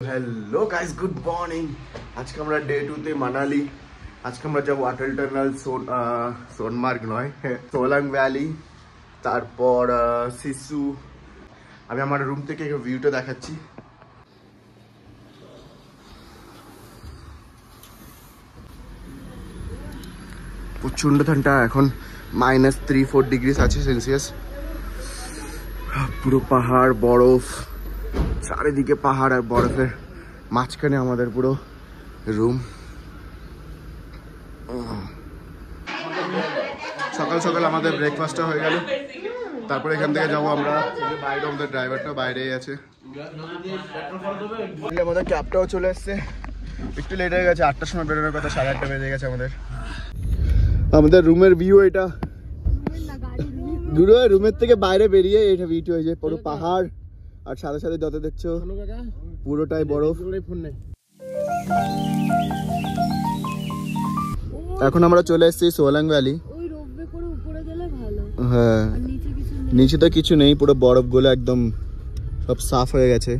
Hello guys, good morning. आज के আমরা ডে 2 তে মানালি। আজকে আমরা যাব অটল টানেল, সোনমার্গ নয়, সোলাং ভ্যালি, তারপর সিসু। আমি আমার রুম থেকে ভিউটা দেখাচ্ছি। প্রচন্ড ঠান্ডা, এখন -3-4 ডিগ্রি আছে সেলসিয়াস। পুরো পাহাড়, বরফ, চারিদিকে পাহাড় আর বরফের মাঝখানে আমাদের পুরো রুম। সকাল সকাল আমাদের ব্রেকফাস্টটা হয়ে গেল। তারপরে এখান থেকে যাবো আমরা বাইরে। আমাদের ড্রাইভারটা বাইরেই আছে। আমাদের ক্যাবটাও চলে এসছে, একটু লেট হয়ে গেছে। 8টার সময় বেরোনোর কথা, 8:30 বেজে গেছে আমাদের রুমের ভিউ এটা। রুমের থেকে বাইরে বেরিয়ে এটা ভিউ হয়েছে পুরো পাহাড়, আর সাথে সাথে যত দেখছো পুরোটাই বরফ। এখন আমরা চলে এসেছি সোলাং ভ্যালি। হ্যাঁ, নিচে তো কিছু নেই, পুরো বরফ গুলো একদম সব সাফ হয়ে গেছে।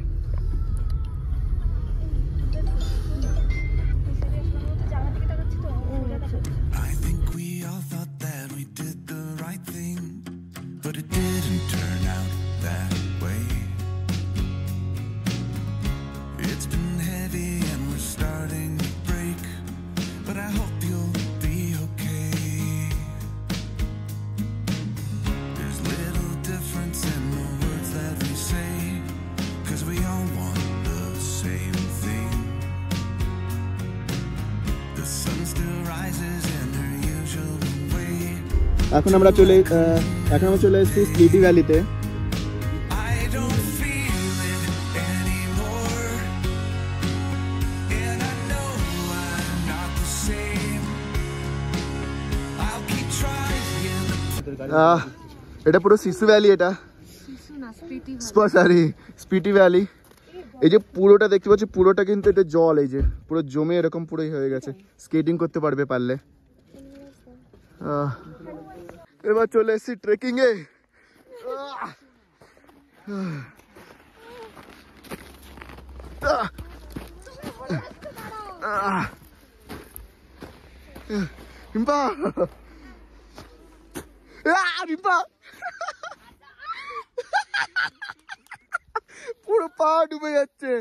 এখন আমরা চলে এসেছি স্পিটি ভ্যালিতে। এটা পুরো সিসু ভ্যালি, এটা সরি স্পিটি ভ্যালি। এই যে পুরোটা দেখতে পাচ্ছি, পুরোটা কিন্তু এটা জল, এই যে পুরো জমে এরকম পুরোই হয়ে গেছে। স্কেটিং করতে পারবে পারলে। এবার চলে এসেছি ট্রেকিং এ। পুরো পা ডুবে যাচ্ছে।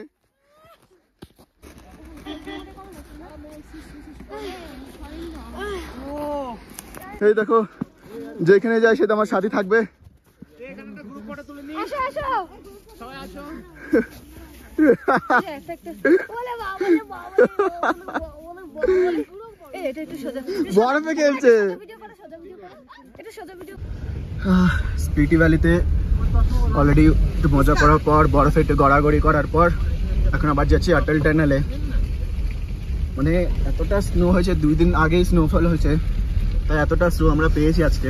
এই দেখো, যেখানে যাই সেটা আমার সাথে থাকবে। বরফে খেলছে। স্পিটি ভ্যালিতে অলরেডি একটু মজা করার পর, বরফে একটু গড়াগড়ি করার পর এখন আবার যাচ্ছি অটল টানেলে। মানে এতটা স্নো হয়েছে, 2 দিন আগেই স্নোফল হয়েছে, তাই এতটা স্নো আমরা পেয়েছি আজকে।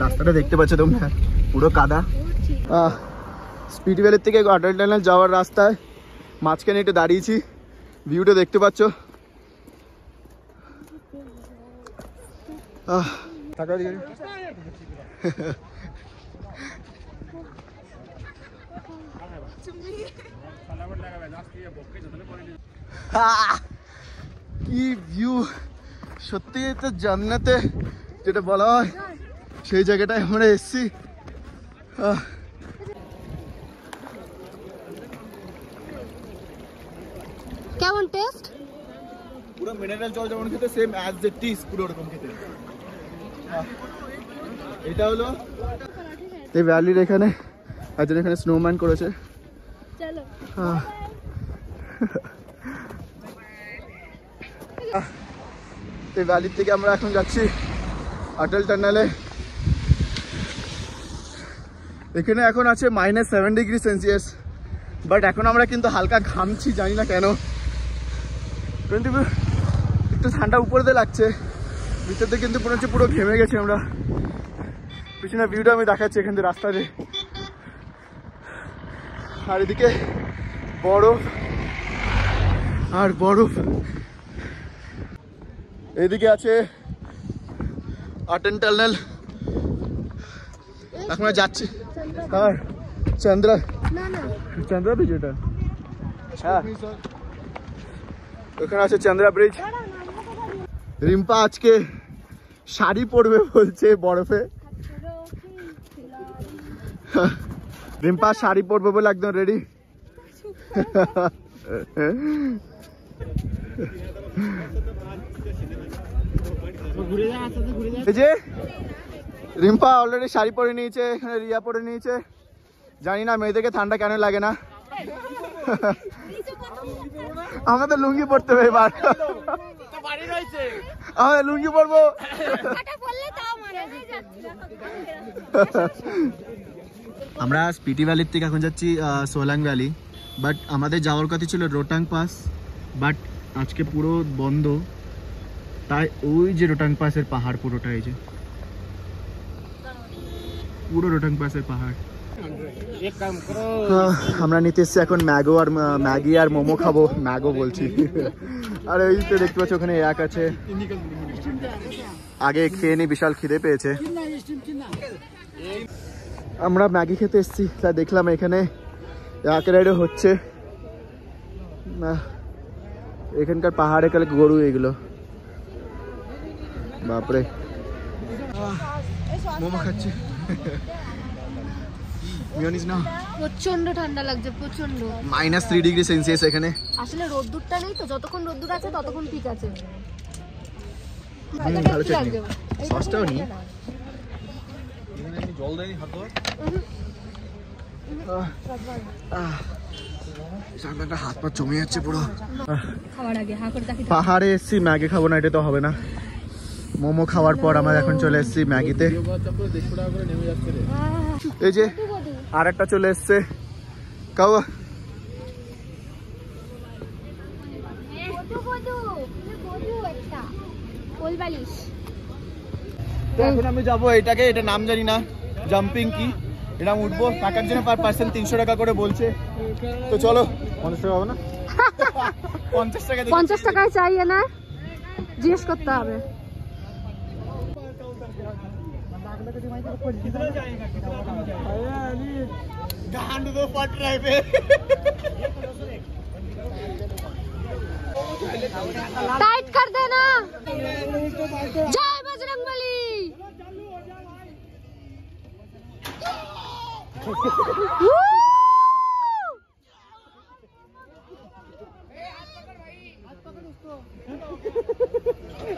রাস্তাটা দেখতে পাচ্ছ তোমরা, পুরো কাদা। স্পিটি ভ্যালির থেকে অটল টানেল যাওয়ার রাস্তায় মাঝখানে একটু দাঁড়িয়েছি, ভিউটা দেখতে পাচ্ছ। কি ভিউ, সত্যি তো জান্নাতে যেটা বলা হয় সেই জায়গাটায় আমরা এসেছি। কেমন টেস্ট? পুরো মিনারেল জল যেমন খেতে, সেম অ্যাজ দ্য টিস পুরো ওরকম খেতে। এটা হলো এই ভ্যালির এখানে একজন এখানে স্নোম্যান করেছে। চলো। এই ভ্যালির থেকে আমরা এখন যাচ্ছি অটল টানেলে। এখানে এখন আছে -7 ডিগ্রি সেলসিয়াস, বাট এখন আমরা কিন্তু হালকা ঘামছি, জানি না কেন। কিন্তু একটু ঠান্ডা উপর দিয়ে লাগছে, ভিতর দিয়ে কিন্তু মনে হচ্ছে পুরো ঘেমে গেছি আমরা। পিছনে ভিউটা আমি দেখাচ্ছি এখান থেকে রাস্তাতে, আর এদিকে বরফ আর বরফ। এদিকে আছে অটল টানেল। এখন যাচ্ছি। আর চন্দ্রা, চন্দ্রা ব্রিজ, এটা হ্যাঁ ওখানে আছে চন্দ্রা ব্রিজ। রিম্পা আজকে শাড়ি পরবে বলছে বরফে। রিম্পা শাড়ি পরবে বলে একদম রেডি। এই যে রিম্পা অলরেডি শাড়ি পরে নিয়েছে, এখানে রিয়া পরে নিয়েছে। জানি না মেয়েদেরকে ঠান্ডা কেন লাগে না। আমাদের লুঙ্গি পরতে হবে এবার, আমাদের লুঙ্গি পরবো। আমরা স্পিটি ভ্যালির থেকে এখন যাচ্ছি সোলাং ভ্যালি, বাট আমাদের যাওয়ার কথা ছিল রোটাং পাস, বাট আজকে পুরো বন্ধ। তাই ওই যে রোটাং পাসের পাহাড় পুরোটা, এই যে পুরো রোটাং পাসের পাহাড়। আমরা নিতে এসছি এখন ম্যাগি আর মোমো খাবো। ম্যাগো বলছি। আর এই তো দেখতে পাচ্ছি ওখানে এক আছে, আগে খেয়ে নি, বিশাল খিদে পেয়েছে। আমরা ম্যাগি খেতে এসছি, তা দেখলাম এখানে এক রাইডে হচ্ছে না। এখানকার পাহাড়ে কালে গরু এগুলো, বাপরে। মোমো খাচ্ছি, মিয়োনিজ না। প্রচন্ড ঠান্ডা লাগছে, প্রচন্ড। -3 ডিগ্রি সেলসিয়াস এখানে। আসলে রোদ্দুরটা নেই তো, যতক্ষণ রোদ্দুর আছে ততক্ষণ ঠিক আছে। ভালো চাটনি, সসটাও নি। জল দেয়নি হাত ধোয়া। হাত পা জমে যাচ্ছে পুরো। খাওয়ার আগে হা করে তাকিয়ে পাহাড়ে এসছি, ম্যাগি খাবো না, এটা তো হবে না। মোমো খাওয়ার পর আমরা এখন চলে এসেছি ম্যাগিতে। এই যে আর একটা চলে এসছে কাওয়া। এখন আমি যাবো এটাকে, এটা নাম জানি না, জাম্পিং কি, এটা আমি উঠবো। টাকার জন্য পার পার্সন 300 টাকা করে বলছে। তো চলো, 50 টাকা হবে না? 50 টাকায় চাইয়ে না, জিজ্ঞেস করতে হবে। टाइट कर देना। जय बजरंगबली।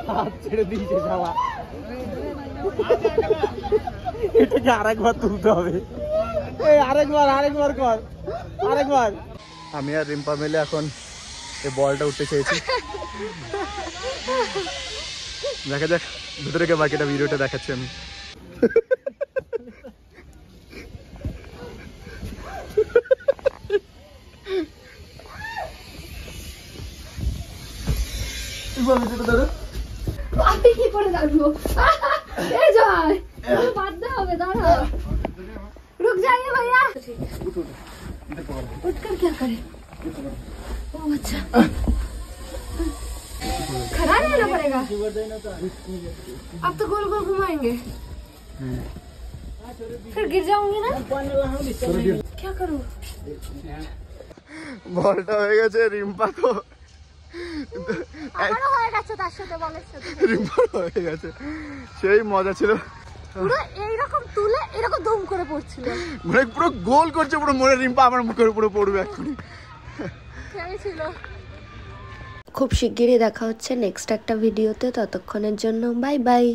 হাত ছেড়ে দিয়েছে যাওয়া। এটাকে আরেকবার তুলতে হবে। এই আরেকবার কর, আরেকবার। আমি আর রিম্পা মিলে এখন এই বলটা উঠতে চেয়েছি। দেখা যাক ভিতরে কে, বাকিটা ভিডিওটা দেখাচ্ছি আমি। আমি কি করে দাঁড়াবো? এই জয়, বাধ্য হবে, দাঁড়া। रुक जाइए भैया। उठकर क्या करे? ओह अच्छा, खड़ा रहना पड़ेगा। अब तो गोल गोल घुमाएंगे, फिर गिर जाऊंगी ना। क्या करूं? বলটা হয়ে গেছে, রিম্পা তো আমারও হয়ে গেছে, তার সাথে বলের সাথে রিম্পার হয়ে গেছে। সেই মজা ছিল, পুরো এইরকম তুলে এরকম দম করে পড়ছিল, মানে পুরো গোল করছে পুরো। মনে রিম্পা আমার মুখের উপরে পড়বে এক্ষুনি। খেয়েছিল। খুব শিগগিরই দেখা হচ্ছে নেক্সট একটা ভিডিওতে, ততক্ষণের জন্য বাই বাই।